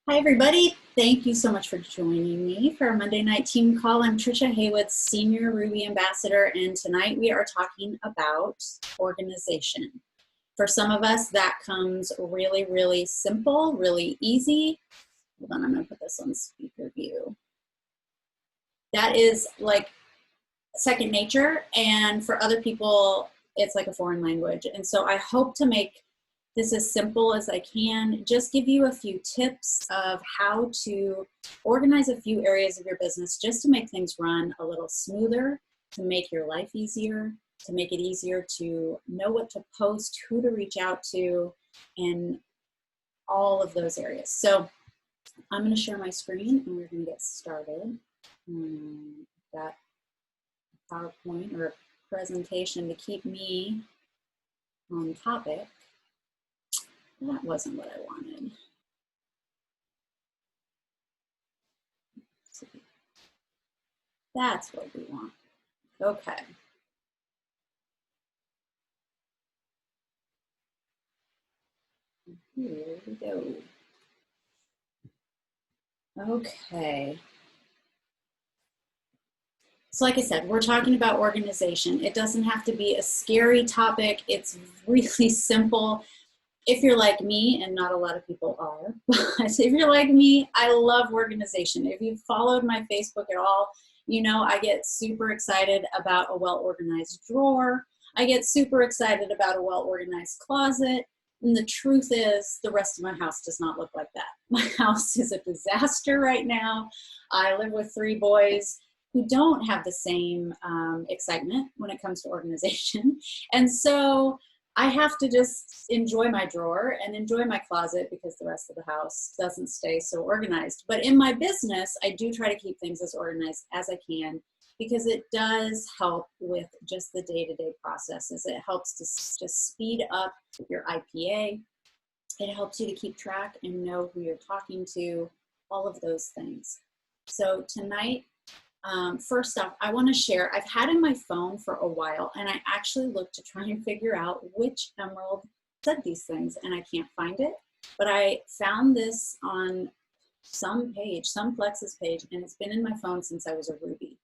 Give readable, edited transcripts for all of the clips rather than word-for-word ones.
Hi, everybody. Thank you so much for joining me for our Monday night team call. I'm Trisha Haywood, Senior Ruby Ambassador, and tonight we are talking about organization. For some of us, that comes really, really simple, really easy. Hold on, I'm going to put this on speaker view. That is like second nature, and for other people, it's like a foreign language. And so I hope to make this as simple as I can, just give you a few tips of how to organize a few areas of your business just to make things run a little smoother, to make your life easier, to make it easier to know what to post, who to reach out to, and all of those areas. So I'm going to share my screen and we're going to get started. Got a PowerPoint or a presentation to keep me on topic. That wasn't what I wanted. That's what we want. Okay. Here we go. Okay. So like I said, we're talking about organization. It doesn't have to be a scary topic. It's really simple. If you're like me, and not a lot of people are, but if you're like me, I love organization. If you've followed my Facebook at all, you know I get super excited about a well-organized drawer. I get super excited about a well-organized closet. And the truth is, the rest of my house does not look like that. My house is a disaster right now. I live with 3 boys who don't have the same excitement when it comes to organization. And so I have to just enjoy my drawer and enjoy my closet because the rest of the house doesn't stay so organized. But in my business, I do try to keep things as organized as I can because it does help with just the day-to-day processes. It helps to just speed up your IPA. It helps you to keep track and know who you're talking to, all of those things. So tonight, first off, I want to share, I've had in my phone for a while, and I actually looked to try and figure out which emerald said these things, and I can't find it. But I found this on some page, some Plexus page, and it's been in my phone since I was a Ruby.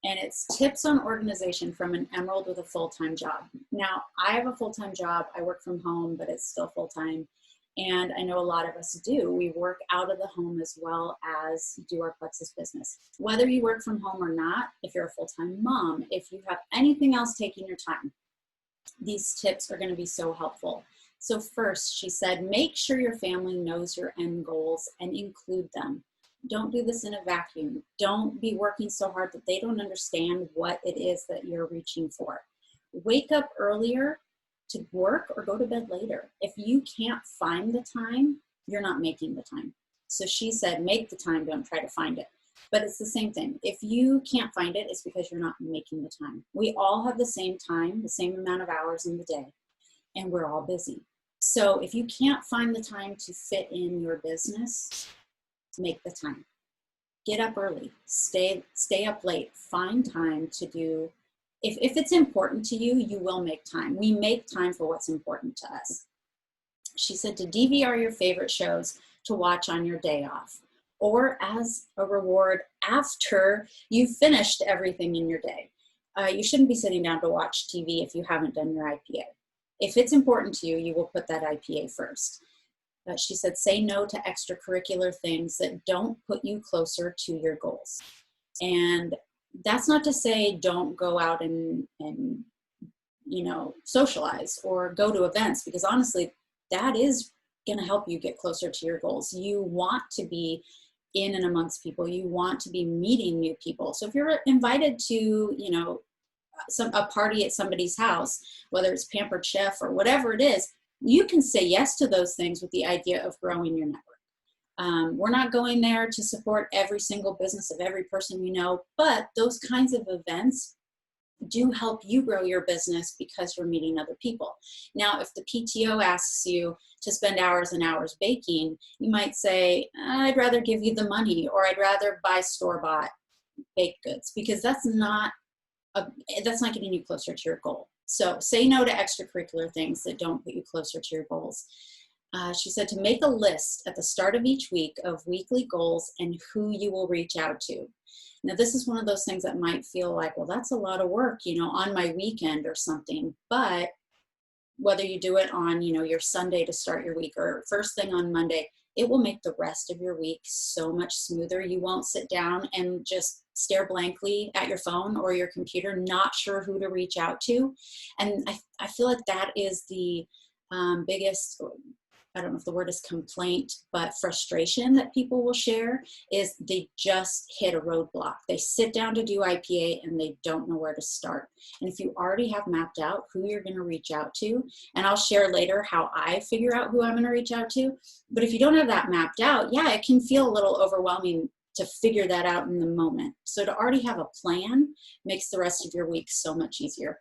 And it's tips on organization from an emerald with a full-time job. Now, I have a full-time job. I work from home, but it's still full-time. And I know a lot of us do. We work out of the home as well as do our Plexus business. Whether you work from home or not, if you're a full-time mom, if you have anything else taking your time, these tips are going to be so helpful. So first, she said, make sure your family knows your end goals and include them. Don't do this in a vacuum. Don't be working so hard that they don't understand what it is that you're reaching for. Wake up earlier to work or go to bed later. If you can't find the time, you're not making the time. So she said, make the time, don't try to find it. But it's the same thing. If you can't find it, it's because you're not making the time. We all have the same time, the same amount of hours in the day, and we're all busy. So if you can't find the time to fit in your business, make the time. Get up early, stay up late, find time to do. If it's important to you, you will make time. We make time for what's important to us. She said to DVR your favorite shows to watch on your day off, or as a reward after you've finished everything in your day. You shouldn't be sitting down to watch TV if you haven't done your IPA. If it's important to you, you will put that IPA first. She said, say no to extracurricular things that don't put you closer to your goals. And that's not to say don't go out and socialize or go to events, because honestly, that is going to help you get closer to your goals. You want to be in and amongst people. You want to be meeting new people. So if you're invited to, a party at somebody's house, whether it's Pampered Chef or whatever it is, you can say yes to those things with the idea of growing your network. We're not going there to support every single business of every person we know, but those kinds of events do help you grow your business because you're meeting other people. Now, if the PTO asks you to spend hours and hours baking, you might say, I'd rather give you the money, or I'd rather buy store-bought baked goods, because that's not getting you closer to your goal. So say no to extracurricular things that don't put you closer to your goals. She said to make a list at the start of each week of weekly goals and who you will reach out to. Now, this is one of those things that might feel like, well, that's a lot of work, you know, on my weekend or something. But whether you do it on, you know, your Sunday to start your week or first thing on Monday, it will make the rest of your week so much smoother. You won't sit down and just stare blankly at your phone or your computer, not sure who to reach out to. And I feel like that is the biggest, I don't know if the word is complaint, but frustration that people will share is they just hit a roadblock. They sit down to do IPA and they don't know where to start. And if you already have mapped out who you're going to reach out to, and I'll share later how I figure out who I'm going to reach out to, but if you don't have that mapped out, yeah, it can feel a little overwhelming to figure that out in the moment. So to already have a plan makes the rest of your week so much easier.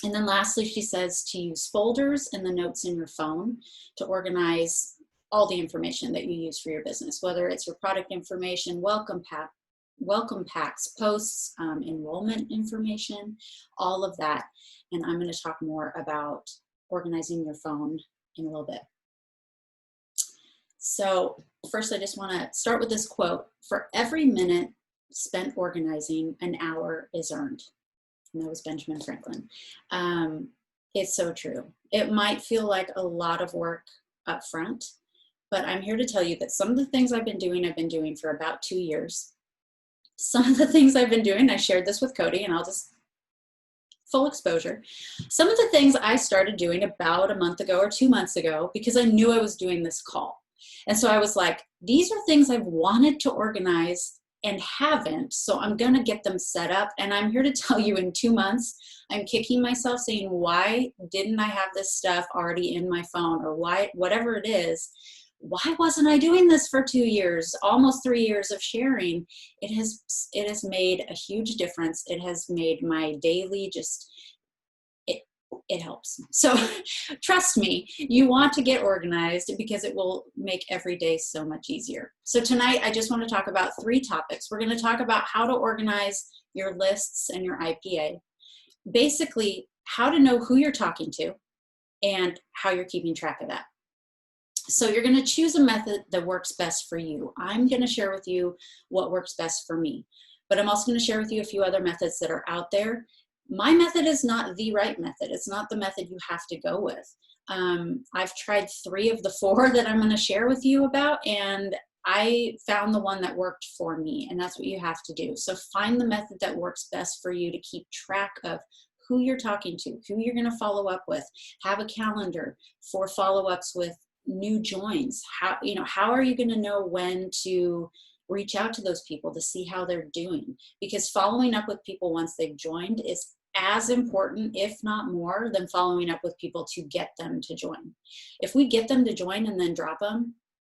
And then lastly, she says to use folders and the notes in your phone to organize all the information that you use for your business, whether it's your product information, welcome packs, posts, enrollment information, all of that. And I'm going to talk more about organizing your phone in a little bit. So first, I just want to start with this quote. For every minute spent organizing, an hour is earned. And that was Benjamin Franklin. It's so true. It might feel like a lot of work up front, but I'm here to tell you that some of the things I've been doing for about 2 years. Some of the things I've been doing, I shared this with Cody, and I'll just full exposure. Some of the things I started doing about a month ago or 2 months ago because I knew I was doing this call. And so I was like, these are things I've wanted to organize and haven't, so I'm going to get them set up. And I'm here to tell you in 2 months, I'm kicking myself saying, why didn't I have this stuff already in my phone, or why, whatever it is, why wasn't I doing this for 2 years, almost 3 years of sharing? It has made a huge difference. It has made my daily it helps. So trust me, you want to get organized because it will make every day so much easier. So tonight, I just want to talk about 3 topics. We're going to talk about how to organize your lists and your IPA. Basically, how to know who you're talking to and how you're keeping track of that. So you're going to choose a method that works best for you. I'm going to share with you what works best for me, but I'm also going to share with you a few other methods that are out there. My method is not the right method. It's not the method you have to go with. I've tried 3 of the 4 that I'm going to share with you about, and I found the one that worked for me, and that's what you have to do. So find the method that works best for you to keep track of who you're talking to, who you're going to follow up with. Have a calendar for follow-ups with new joins. How are you going to know when to reach out to those people to see how they're doing? Because following up with people once they've joined is as important, if not more, than following up with people to get them to join. If we get them to join and then drop them,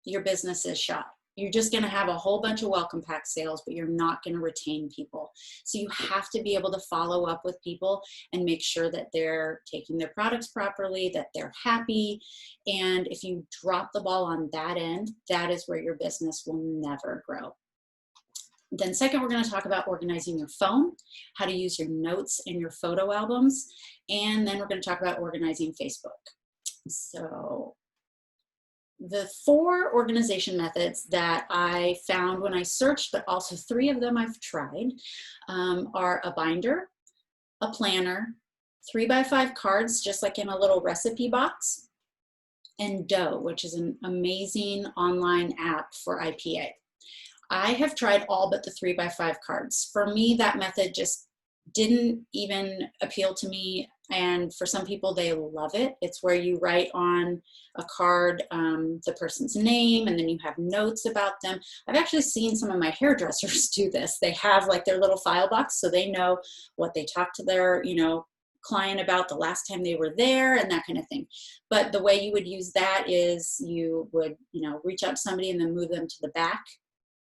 your business is shot. You're just going to have a whole bunch of welcome pack sales, but you're not going to retain people. So you have to be able to follow up with people and make sure that they're taking their products properly, that they're happy. And if you drop the ball on that end, that is where your business will never grow. Then second, we're going to talk about organizing your phone, how to use your notes and your photo albums. And then we're going to talk about organizing Facebook. So the 4 organization methods that I found when I searched, but also 3 of them I've tried, are a binder, a planner, 3x5 cards, just like in a little recipe box, and Dough, which is an amazing online app for IPA. I have tried all but the 3x5 cards. For me, that method just didn't even appeal to me. And for some people, they love it. It's where you write on a card the person's name, and then you have notes about them. I've actually seen some of my hairdressers do this. They have like their little file box, so they know what they talked to their, client about the last time they were there and that kind of thing. But the way you would use that is you would, reach out to somebody and then move them to the back,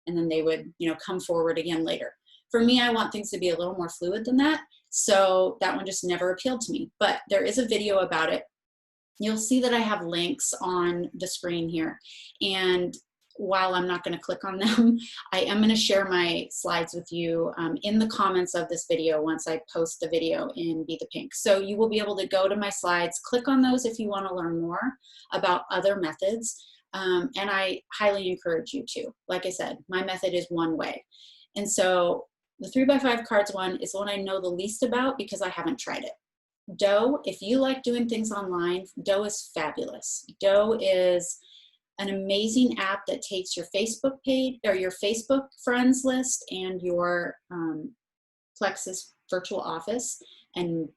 and then they would, come forward again later. For me, I want things to be a little more fluid than that. So that one just never appealed to me, but there is a video about it. You'll see that I have links on the screen here. And while I'm not going to click on them, I am going to share my slides with you in the comments of this video once I post the video in Be the Pink. So you will be able to go to my slides, click on those if you want to learn more about other methods. And I highly encourage you to. Like I said, my method is one way. And so the 3x5 cards one is the one I know the least about because I haven't tried it. Dough, if you like doing things online, Dough is fabulous. Dough is an amazing app that takes your Facebook page or your Facebook friends list and your Plexus virtual office and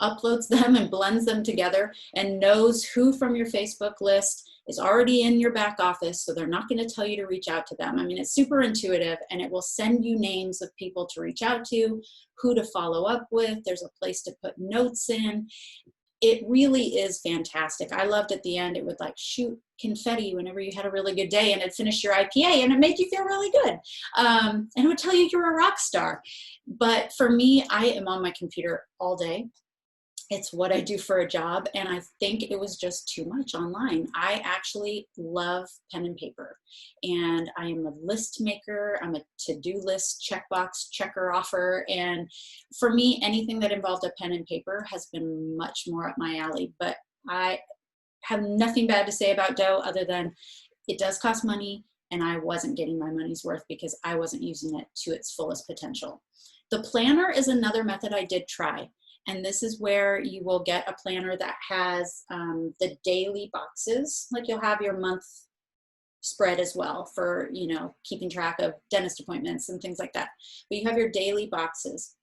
uploads them and blends them together and knows who from your Facebook list is already in your back office, so they're not going to tell you to reach out to them. I mean, it's super intuitive, and it will send you names of people to reach out to, who to follow up with. There's a place to put notes in. It really is fantastic. I loved at the end, it would like shoot confetti whenever you had a really good day and it finished your IPA and it made you feel really good. And it would tell you you're a rock star. But for me, I am on my computer all day. It's what I do for a job, and I think it was just too much online. I actually love pen and paper, and I am a list maker. I'm a to-do list checkbox checker offer, and for me, anything that involved a pen and paper has been much more up my alley. But I have nothing bad to say about Dough other than it does cost money, and I wasn't getting my money's worth because I wasn't using it to its fullest potential. The planner is another method I did try. And this is where you will get a planner that has the daily boxes, like you'll have your month spread as well for, you know, keeping track of dentist appointments and things like that. But you have your daily boxes,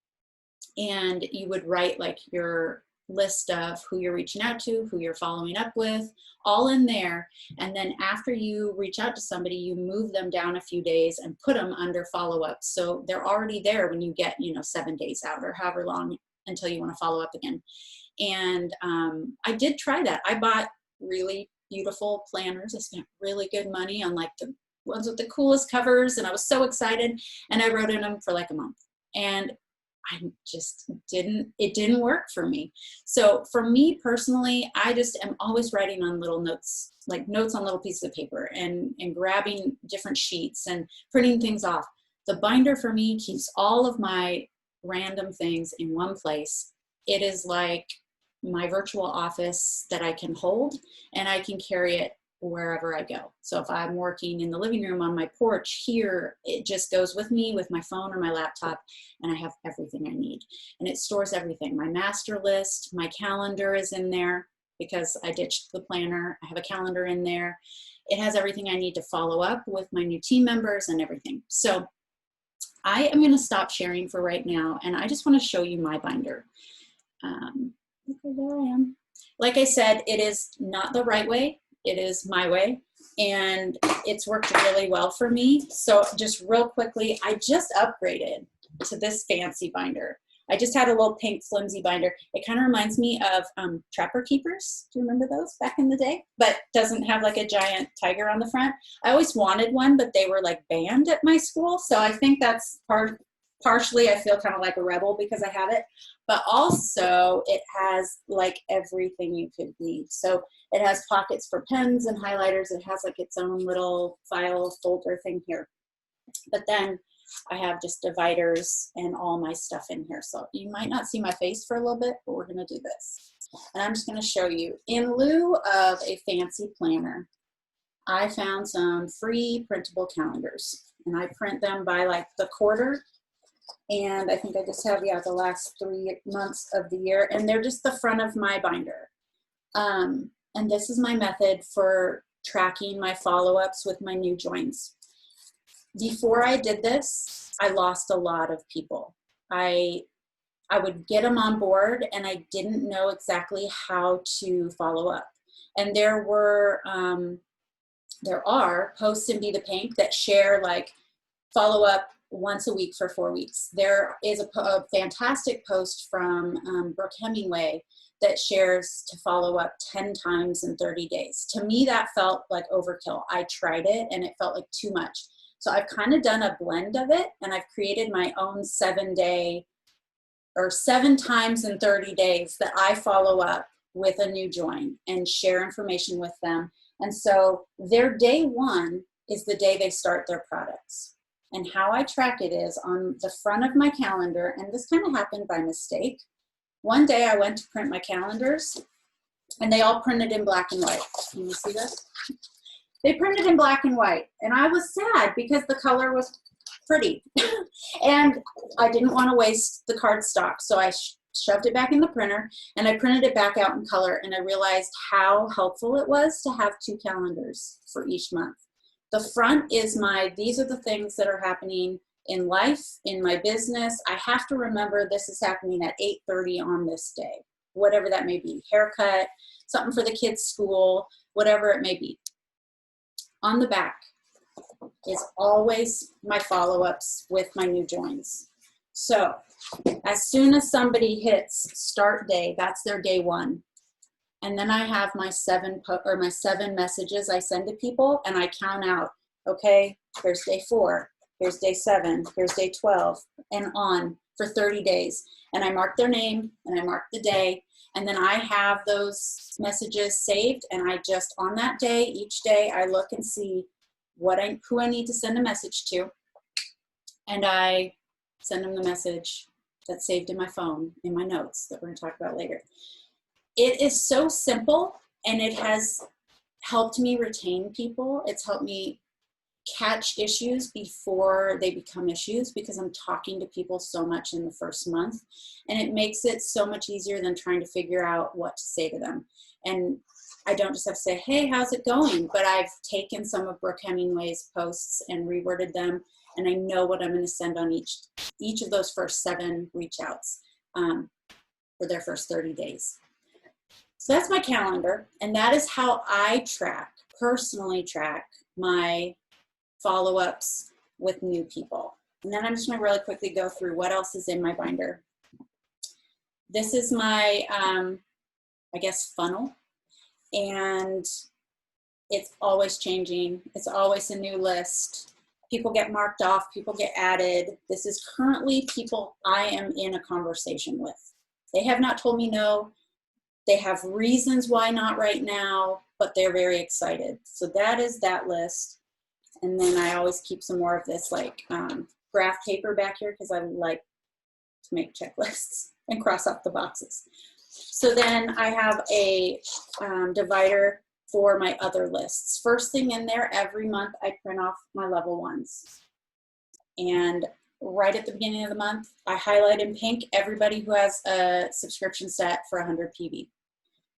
and you would write like your list of who you're reaching out to, who you're following up with, all in there. And then after you reach out to somebody, you move them down a few days and put them under follow-up. So they're already there when you get, you know, 7 days out or however long until you want to follow up again. And I did try that. I bought really beautiful planners. I spent really good money on like the ones with the coolest covers, and I was so excited, and I wrote in them for like a month, and I just it didn't work for me. So for me personally, I just am always writing on little notes, like notes on little pieces of paper, and grabbing different sheets and printing things off. The binder for me keeps all of my random things in one place. It is like my virtual office that I can hold, and I can carry it wherever I go. So if I'm working in the living room on my porch here, it just goes with me with my phone or my laptop, and I have everything I need. And it stores everything. My master list, my calendar is in there because I ditched the planner. I have a calendar in there. It has everything I need to follow up with my new team members and everything. So I am going to stop sharing for right now, and I just want to show you my binder. Okay, there I am. Like I said, it is not the right way. It is my way, and it's worked really well for me. So just real quickly, I just upgraded to this fancy binder. I just had a little pink flimsy binder. It kind of reminds me of Trapper Keepers. Do you remember those back in the day? But doesn't have like a giant tiger on the front. I always wanted one, but they were like banned at my school. So I think that's partially I feel kind of like a rebel because I have it. But also it has like everything you could need. So it has pockets for pens and highlighters. It has like its own little file folder thing here. But then I have just dividers and all my stuff in here. So you might not see my face for a little bit, but we're going to do this. And I'm just going to show you. In lieu of a fancy planner, I found some free printable calendars. And I print them by like the quarter. And I think I just have, yeah, the last 3 months of the year. And they're just the front of my binder. And this is my method for tracking my follow-ups with my new joins. Before I did this, I lost a lot of people. I would get them on board, and I didn't know exactly how to follow up. And there are posts in Be the Pink that share like follow up once a week for 4 weeks. There is a fantastic post from Brooke Hemingway that shares to follow up 10 times in 30 days. To me, that felt like overkill. I tried it and it felt like too much. So I've kind of done a blend of it, and I've created my own 7-day or 7 times in 30 days that I follow up with a new join and share information with them. And so their day one is the day they start their products. And how I track it is on the front of my calendar, and this kind of happened by mistake. One day I went to print my calendars, and they all printed in black and white. Can you see this? They printed in black and white, and I was sad because the color was pretty. And I didn't want to waste the cardstock, so I shoved it back in the printer, and I printed it back out in color, and I realized how helpful it was to have 2 calendars for each month. The front is these are the things that are happening in life, in my business. I have to remember this is happening at 8:30 on this day, whatever that may be, haircut, something for the kids' school, whatever it may be. On the back is always my follow-ups with my new joins. So as soon as somebody hits start day, that's their day 1. And then I have my 7 messages I send to people, and I count out, okay, here's day 4, here's day 7, here's day 12, and on for 30 days. And I mark their name, and I mark the day, and then I have those messages saved, and I just, on that day, each day, I look and see who I need to send a message to, and I send them the message that's saved in my phone, in my notes that we're going to talk about later. It is so simple, and it has helped me retain people. It's helped me catch issues before they become issues, because I'm talking to people so much in the first month, and it makes it so much easier than trying to figure out what to say to them. And I don't just have to say, hey, how's it going? But I've taken some of Brooke Hemingway's posts and reworded them, and I know what I'm going to send on each of those first 7 reach outs for their first 30 days. So that's my calendar, and that is how I personally track my follow-ups with new people. And then I'm just going to really quickly go through what else is in my binder. This is my, I guess, funnel, and it's always changing. It's always a new list. People get marked off, people get added. This is currently people I am in a conversation with. They have not told me no. They have reasons why not right now, but they're very excited. So that is that list. And then I always keep some more of this like graph paper back here, because I like to make checklists and cross off the boxes. So then I have a divider for my other lists. First thing in there, every month I print off my level 1s. And right at the beginning of the month, I highlight in pink everybody who has a subscription set for 100 PV.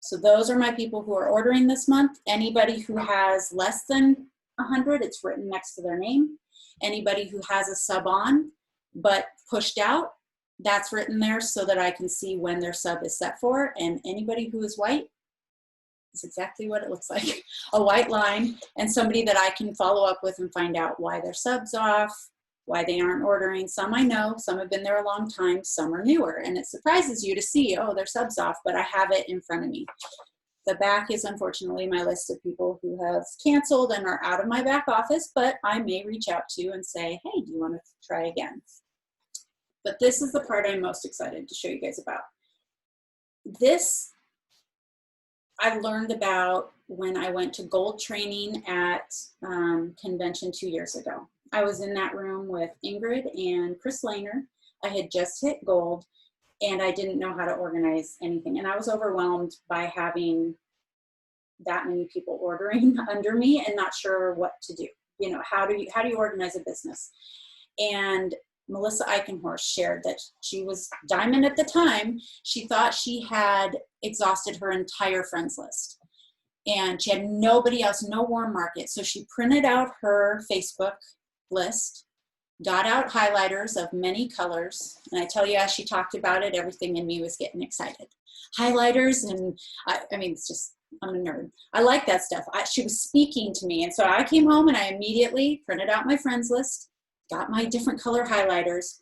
So those are my people who are ordering this month. Anybody who has less than 100, it's written next to their name. Anybody who has a sub on but pushed out, that's written there so that I can see when their sub is set for. And anybody who is white is exactly what it looks like, a white line, and somebody that I can follow up with and find out why their sub's off, why they aren't ordering. Some I know, some have been there a long time, some are newer, and it surprises you to see, oh, their sub's off, but I have it in front of me. The back is unfortunately my list of people who have canceled and are out of my back office, but I may reach out to and say, hey, do you want to try again? But this is the part I'm most excited to show you guys about. This I learned about when I went to gold training at convention 2 years ago. I was in that room with Ingrid and Chris Lehner. I had just hit gold, and I didn't know how to organize anything. And I was overwhelmed by having that many people ordering under me and not sure what to do. You know, how do you organize a business? And Melissa Eichenhorst shared that she was diamond at the time. She thought she had exhausted her entire friends list, and she had nobody else, no warm market. So she printed out her Facebook list, got out highlighters of many colors. And I tell you, as she talked about it, everything in me was getting excited. Highlighters, and I mean, it's just, I'm a nerd. I like that stuff. She was speaking to me. And so I came home and I immediately printed out my friends list, got my different color highlighters,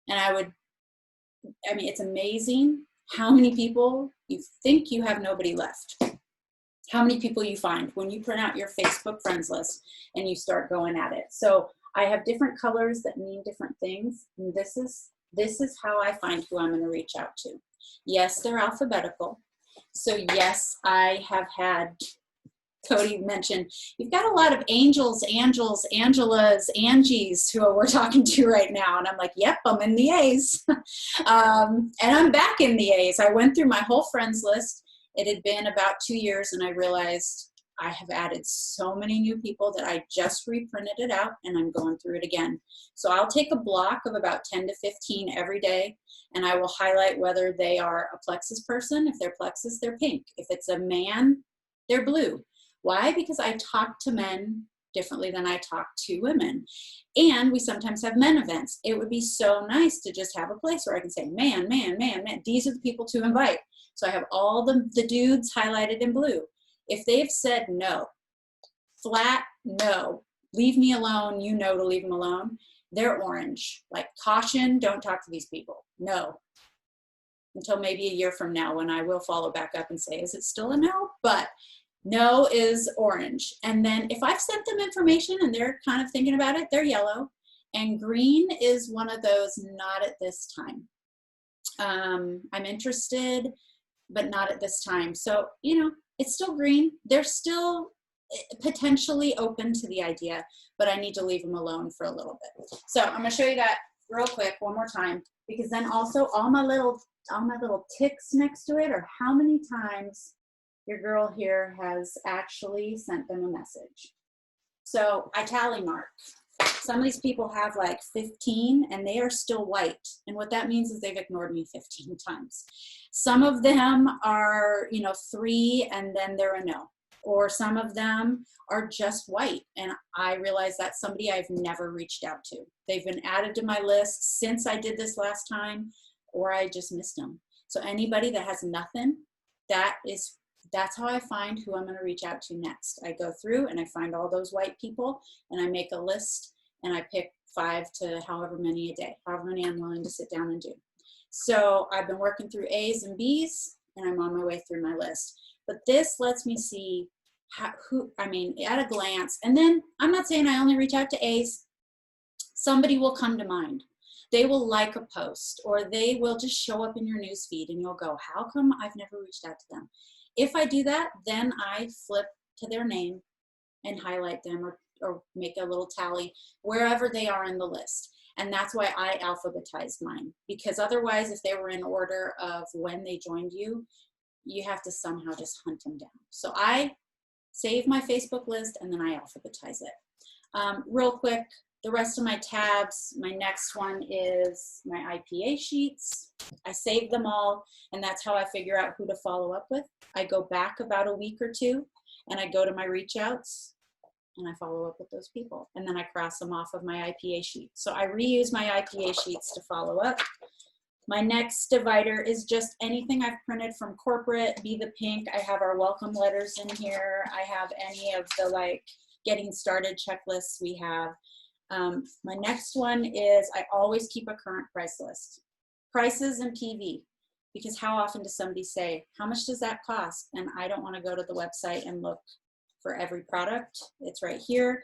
and I mean, it's amazing how many people you think you have nobody left. How many people you find when you print out your Facebook friends list and you start going at it. So I have different colors that mean different things. And this is how I find who I'm going to reach out to. Yes, they're alphabetical. So yes, I have had Cody mentioned, you've got a lot of Angels, Angelas, Angies who we're talking to right now. And I'm like, yep, I'm in the A's. And I'm back in the A's. I went through my whole friends list. It had been about 2 years, and I realized I have added so many new people that I just reprinted it out, and I'm going through it again. So I'll take a block of about 10 to 15 every day, and I will highlight whether they are a Plexus person. If they're Plexus, they're pink. If it's a man, they're blue. Why? Because I talk to men differently than I talk to women. And we sometimes have men events. It would be so nice to just have a place where I can say, man, man, man, man. These are the people to invite. So I have all the dudes highlighted in blue. If they've said no, flat no, leave me alone, you know to leave them alone, they're orange. Like, caution, don't talk to these people. No. Until maybe a year from now, when I will follow back up and say, is it still a no? But no is orange. And then if I've sent them information and they're kind of thinking about it, they're yellow. And green is one of those, not at this time. I'm interested, but not at this time. So, you know, it's still green. They're still potentially open to the idea, but I need to leave them alone for a little bit. So I'm going to show you that real quick one more time, because then also all my little ticks next to it are how many times your girl here has actually sent them a message. So I tally mark. Some of these people have like 15 and they are still white. And what that means is they've ignored me 15 times. Some of them are, you know, 3 and then they're a no. Or some of them are just white. And I realize that's somebody I've never reached out to. They've been added to my list since I did this last time, or I just missed them. So anybody that has nothing, that's how I find who I'm going to reach out to next. I go through and I find all those white people and I make a list and I pick 5 to however many a day, however many I'm willing to sit down and do. So I've been working through A's and B's and I'm on my way through my list. But this lets me see at a glance. And then I'm not saying I only reach out to A's. Somebody will come to mind. They will like a post or they will just show up in your newsfeed and you'll go, how come I've never reached out to them? If I do that, then I flip to their name and highlight them or make a little tally wherever they are in the list. And that's why I alphabetized mine, because otherwise, if they were in order of when they joined you, you have to somehow just hunt them down. So I save my Facebook list and then I alphabetize it. Real quick, the rest of my tabs, my next one is my IPA sheets. I save them all, and that's how I figure out who to follow up with. I go back about a week or 2, and I go to my reach outs, and I follow up with those people. And then I cross them off of my IPA sheet. So I reuse my IPA sheets to follow up. My next divider is just anything I've printed from corporate, be the pink. I have our welcome letters in here. I have any of the like getting started checklists we have. My next one is I always keep a current price list. Prices and PV, because how often does somebody say, how much does that cost? And I don't want to go to the website and look for every product. It's right here.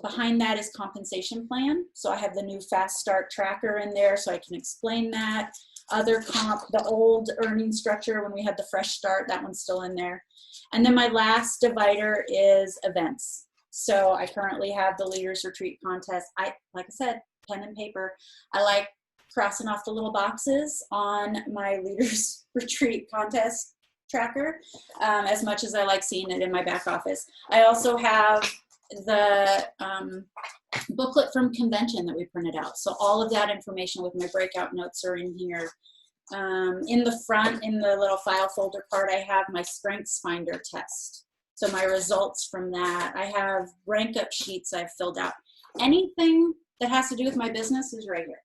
Behind that is compensation plan. So I have the new fast start tracker in there so I can explain that. Other comp, the old earning structure when we had the fresh start, that one's still in there. And then my last divider is events. So I currently have the Leaders Retreat contest. Like I said, pen and paper. I like crossing off the little boxes on my Leaders Retreat contest tracker as much as I like seeing it in my back office. I also have the booklet from convention that we printed out. So all of that information with my breakout notes are in here. In the front, in the little file folder card, I have my Strengths Finder test. So my results from that. I have rank up sheets I've filled out. Anything that has to do with my business is right here.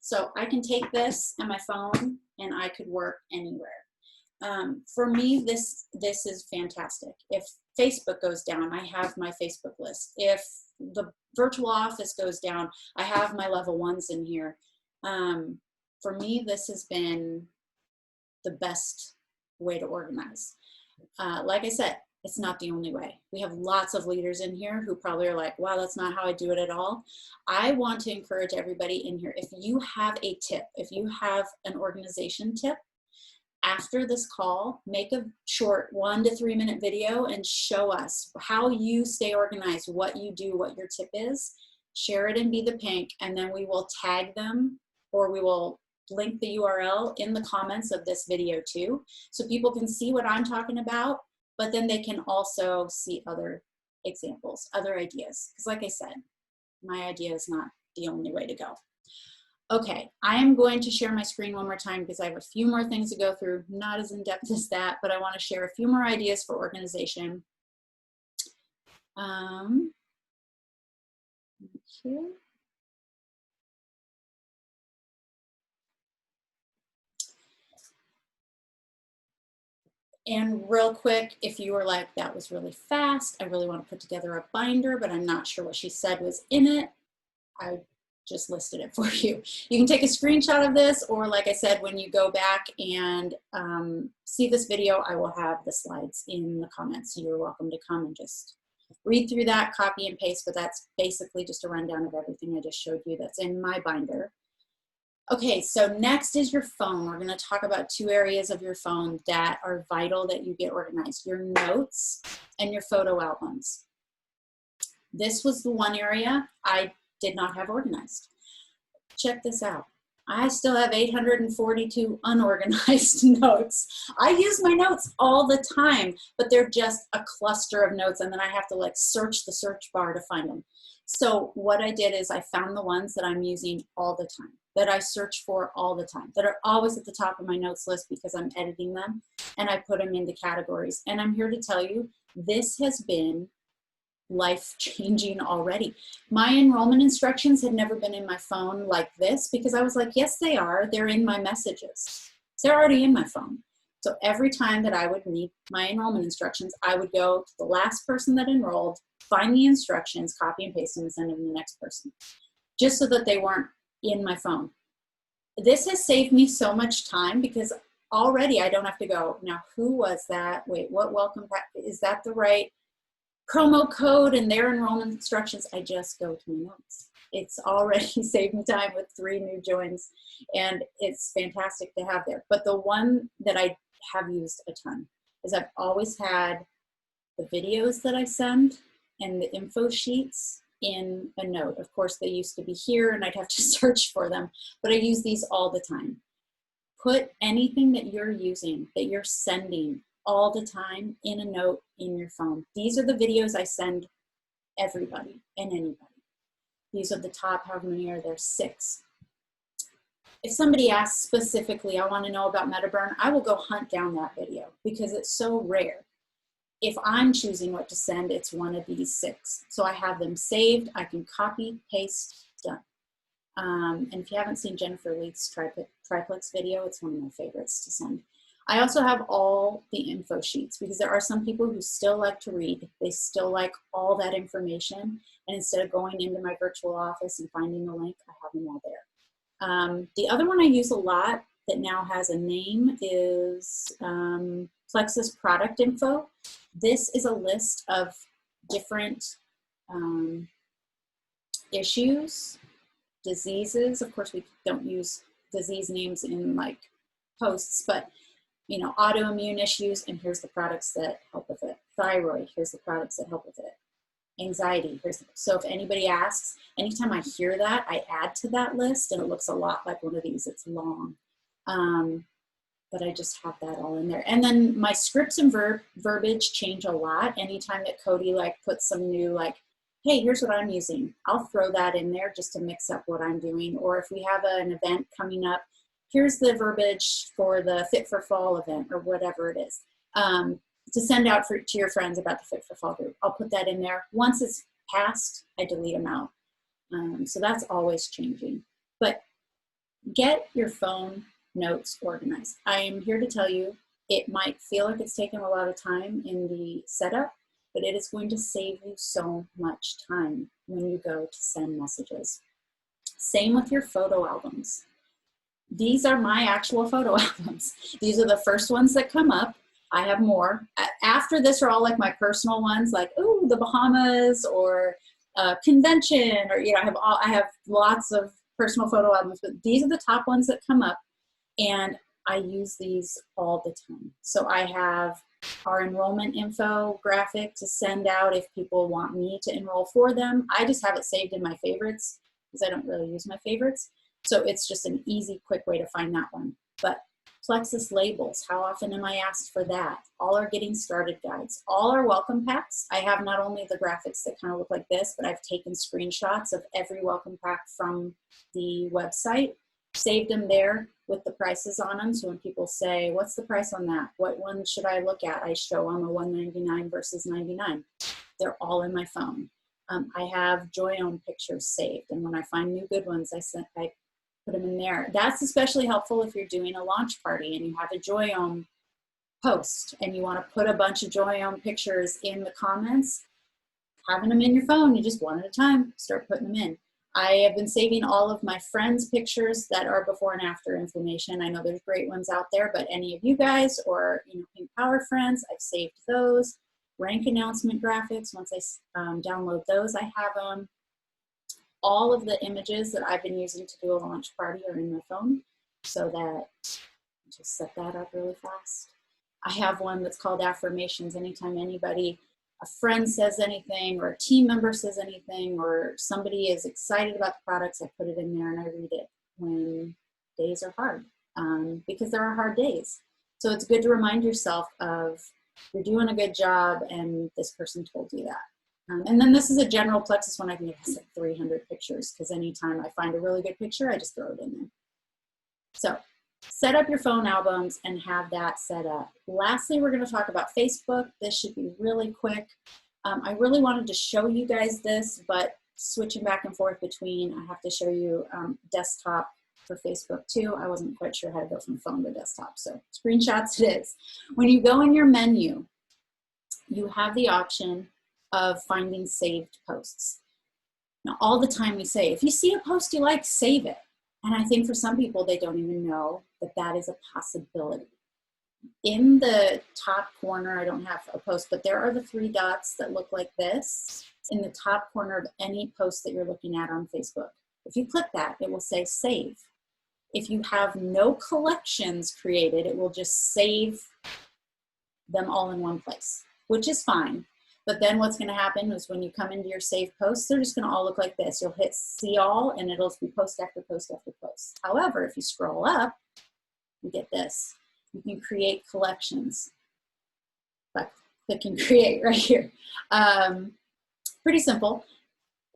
So I can take this and my phone and I could work anywhere. For me, this is fantastic. If Facebook goes down, I have my Facebook list. If the virtual office goes down, I have my level 1s in here. For me, this has been the best way to organize. Like I said, it's not the only way. We have lots of leaders in here who probably are like, wow, that's not how I do it at all. I want to encourage everybody in here. If you have a tip, if you have an organization tip, after this call, make a short 1 to 3 minute video and show us how you stay organized, what you do, what your tip is. Share it in Be the Pink, and then we will tag them, or we will link the URL in the comments of this video too, so people can see what I'm talking about, but then they can also see other examples, other ideas. Because like I said, my idea is not the only way to go. Okay, I am going to share my screen one more time because I have a few more things to go through, not as in-depth as that, but I want to share a few more ideas for organization. Here. And real quick, if you were like, that was really fast, I really want to put together a binder, but I'm not sure what she said was in it, I just listed it for you. You can take a screenshot of this, or like I said, when you go back and see this video, I will have the slides in the comments. You're welcome to come and just read through that, copy and paste, but that's basically just a rundown of everything I just showed you that's in my binder. Okay, so next is your phone. We're gonna talk about 2 areas of your phone that are vital that you get organized: your notes and your photo albums. This was the one area I did not have organized. Check this out. I still have 842 unorganized notes. I use my notes all the time, but they're just a cluster of notes, and then I have to like search the search bar to find them. So what I did is I found the ones that I'm using all the time, that I search for all the time, that are always at the top of my notes list because I'm editing them, and I put them into categories. And I'm here to tell you, this has been life-changing already. My enrollment instructions had never been in my phone like this, because I was like, yes, they are. They're in my messages. They're already in my phone. So every time that I would need my enrollment instructions, I would go to the last person that enrolled, find the instructions, copy and paste them, and send them to the next person, just so that they weren't in my phone. This has saved me so much time, because already I don't have to go, now who was that? Wait, what welcome pack? Is that the right promo code and their enrollment instructions? I just go to my notes. It's already saved me time with 3 new joins, and it's fantastic to have there. But the one that I have used a ton is I've always had the videos that I send and the info sheets in a note. Of course, they used to be here and I'd have to search for them, but I use these all the time. Put anything that you're using, that you're sending all the time, in a note in your phone. These are the videos I send everybody and anybody. These are the top, however many are there, 6. If somebody asks specifically, I want to know about MetaBurn, I will go hunt down that video because it's so rare. If I'm choosing what to send, it's one of these 6. So I have them saved. I can copy, paste, done. And if you haven't seen Jennifer Leith's triplex video, it's one of my favorites to send. I also have all the info sheets, because there are some people who still like to read. They still like all that information. And instead of going into my virtual office and finding the link, I have them all there. The other one I use a lot that now has a name is Plexus Product Info. This is a list of different issues, diseases. Of course, we don't use disease names in like posts, but you know, autoimmune issues, and here's the products that help with it. Thyroid, here's the products that help with it. Anxiety, so if anybody asks, anytime I hear that, I add to that list, and it looks a lot like one of these. It's long, but I just have that all in there. And then my scripts and verbiage change a lot. Anytime that Cody like puts some new, like, hey, here's what I'm using, I'll throw that in there just to mix up what I'm doing. Or if we have an event coming up, here's the verbiage for the Fit for Fall event, or whatever it is, to send out to your friends about the Fit for Fall group. I'll put that in there. Once it's passed, I delete them out. So that's always changing. But get your phone notes organized. I am here to tell you, it might feel like it's taken a lot of time in the setup, but it is going to save you so much time when you go to send messages. Same with your photo albums. These are my actual photo albums. These are the first ones that come up. I have more. After this are all like my personal ones, like, ooh, the Bahamas, or convention, or, you know, I have lots of personal photo albums, but these are the top ones that come up. And I use these all the time. So I have our enrollment info graphic to send out if people want me to enroll for them. I just have it saved in my favorites because I don't really use my favorites. So it's just an easy, quick way to find that one. But Plexus labels, how often am I asked for that? All our getting started guides, all our welcome packs. I have not only the graphics that kind of look like this, but I've taken screenshots of every welcome pack from the website, saved them there with the prices on them. So when people say, what's the price on that? What one should I look at? I show them a $199 versus $99. They're all in my phone. I have Joy-Own pictures saved. And when I find new good ones, I put them in there. That's especially helpful if you're doing a launch party and you have a Joy-Own post and you want to put a bunch of Joy-Own pictures in the comments. Having them in your phone, you just one at a time, start putting them in. I have been saving all of my friends' pictures that are before and after information. I know there's great ones out there, but any of you guys or Pink Power friends, I've saved those. Rank announcement graphics, once I download those, I have them. All of the images that I've been using to do a launch party are in my phone, so that just set that up really fast. I have one that's called affirmations. Anytime anybody, a friend says anything or a team member says anything or somebody is excited about the products, I put it in there and I read it when days are hard, because there are hard days. So it's good to remind yourself of you're doing a good job and this person told you that. And then this is a general Plexus one. I think it has like 300 pictures because anytime I find a really good picture, I just throw it in there. So set up your phone albums and have that set up. Lastly, we're going to talk about Facebook. This should be really quick. I really wanted to show you guys this, but switching back and forth between, I have to show you desktop for Facebook too. I wasn't quite sure how to go from phone to desktop, so screenshots it is. When you go in your menu, you have the option of finding saved posts. Now, all the time we say, if you see a post you like, save it. And I think for some people, they don't even know that that is a possibility. In the top corner, I don't have a post, but there are the 3 dots that look like this in the top corner of any post that you're looking at on Facebook. If you click that, it will say save. If you have no collections created, it will just save them all in one place, which is fine. But then what's going to happen is when you come into your saved posts, they're just going to all look like this. You'll hit see all, and it'll be post after post after post. However, if you scroll up, you get this. You can create collections by clicking create right here. Pretty simple.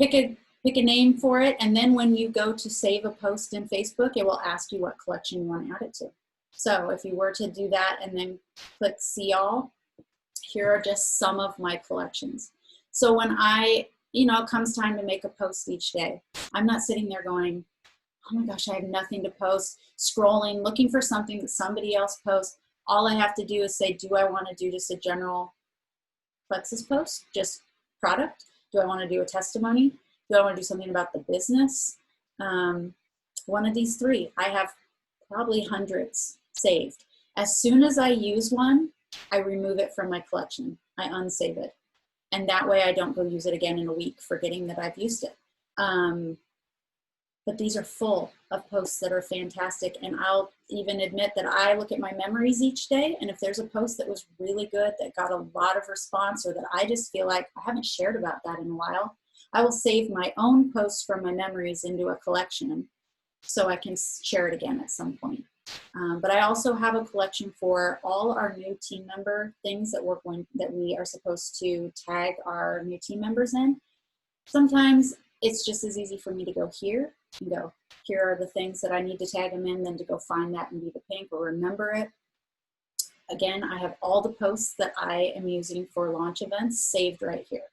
Pick a name for it, and then when you go to save a post in Facebook, it will ask you what collection you want to add it to. So if you were to do that and then click see all, here are just some of my collections. So when it comes time to make a post each day, I'm not sitting there going, oh my gosh, I have nothing to post, scrolling, looking for something that somebody else posts. All I have to do is say, do I want to do just a general Plexus post, just product? Do I want to do a testimony? Do I want to do something about the business? One of these 3. I have probably hundreds saved. As soon as I use one, I remove it from my collection. I unsave it. And that way I don't go use it again in a week, forgetting that I've used it. But these are full of posts that are fantastic. And I'll even admit that I look at my memories each day. And if there's a post that was really good, that got a lot of response, or that I just feel like I haven't shared about that in a while, I will save my own posts from my memories into a collection so I can share it again at some point. But I also have a collection for all our new team member things that we are supposed to tag our new team members in. Sometimes it's just as easy for me to go here and go, here are the things that I need to tag them in, than to go find that and be the pink or remember it. Again, I have all the posts that I am using for launch events saved right here.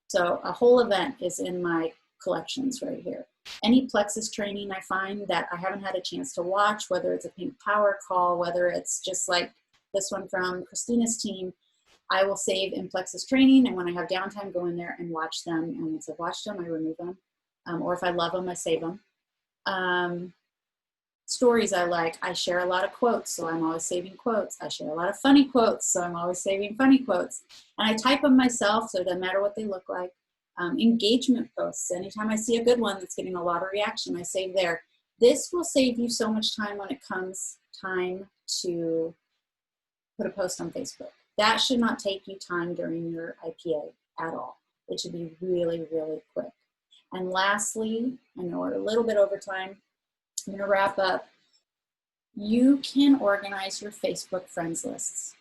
So a whole event is in my collections right here. Any Plexus training I find that I haven't had a chance to watch, whether it's a Pink Power call, whether it's just like this one from Christina's team, I will save in Plexus training, and when I have downtime, go in there and watch them. And once I've watched them, I remove them. Or if I love them, I save them. Stories I like, I share a lot of quotes, so I'm always saving quotes. I share a lot of funny quotes, so I'm always saving funny quotes. And I type them myself, so it doesn't matter what they look like. Engagement posts, anytime I see a good one that's getting a lot of reaction, I save there. This will save you so much time when it comes time to put a post on Facebook. That should not take you time during your IPA at all. It should be really, really quick. And lastly, I know we're a little bit over time. I'm going to wrap up. You can organize your Facebook friends lists.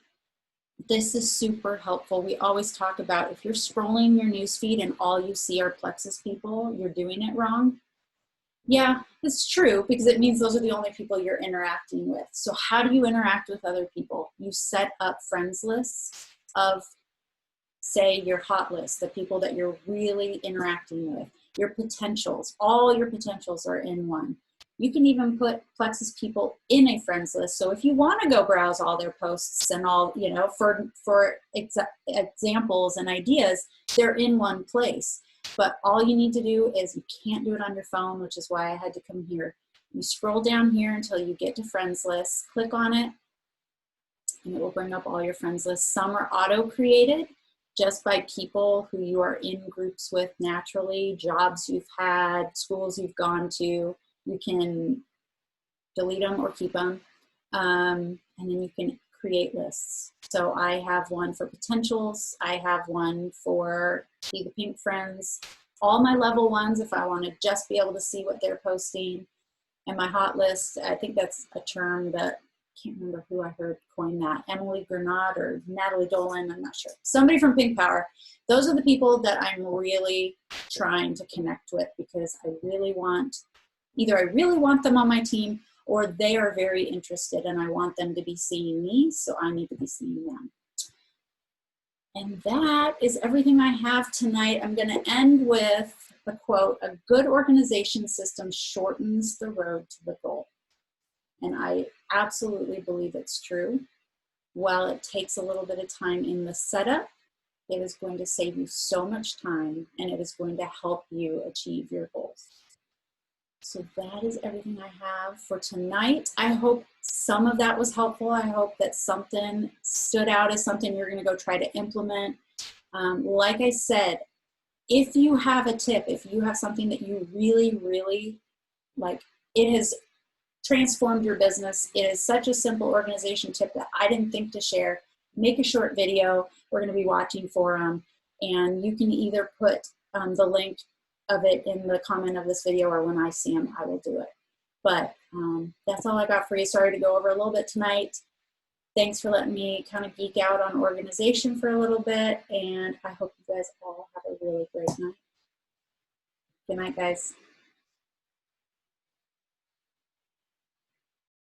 This is super helpful. We always talk about if you're scrolling your newsfeed and all you see are Plexus people, you're doing it wrong. Yeah, it's true, because it means those are the only people you're interacting with. So how do you interact with other people? You set up friends lists of, say, your hot list, the people that you're really interacting with, your potentials. All your potentials are in one. You can even put Plexus people in a friends list. So if you want to go browse all their posts and all, you know, for examples and ideas, they're in one place. But all you need to do is, you can't do it on your phone, which is why I had to come here. You scroll down here until you get to friends lists, click on it, and it will bring up all your friends lists. Some are auto-created just by people who you are in groups with naturally, jobs you've had, schools you've gone to. You can delete them or keep them, and then you can create lists. So I have one for potentials. I have one for Be the Pink Friends. All my level ones, if I want to just be able to see what they're posting. And my hot list, I think that's a term that, I can't remember who I heard coin that. Emily Granat or Natalie Dolan, I'm not sure. Somebody from Pink Power. Those are the people that I'm really trying to connect with, because I really want, either I really want them on my team, or they are very interested and I want them to be seeing me, so I need to be seeing them. And that is everything I have tonight. I'm going to end with a quote: "A good organization system shortens the road to the goal." And I absolutely believe it's true. While it takes a little bit of time in the setup, it is going to save you so much time, and it is going to help you achieve your goals. So that is everything I have for tonight. I hope some of that was helpful. I hope that something stood out as something you're going to go try to implement. Like I said, if you have a tip, if you have something that you really, really like, it has transformed your business, it is such a simple organization tip that I didn't think to share, make a short video. We're going to be watching for them, and you can either put the link of it in the comment of this video, or when I see them, I will do it. But that's all I got for you. Sorry to go over a little bit tonight. Thanks for letting me kind of geek out on organization for a little bit, and I hope you guys all have a really great night. Good night, guys.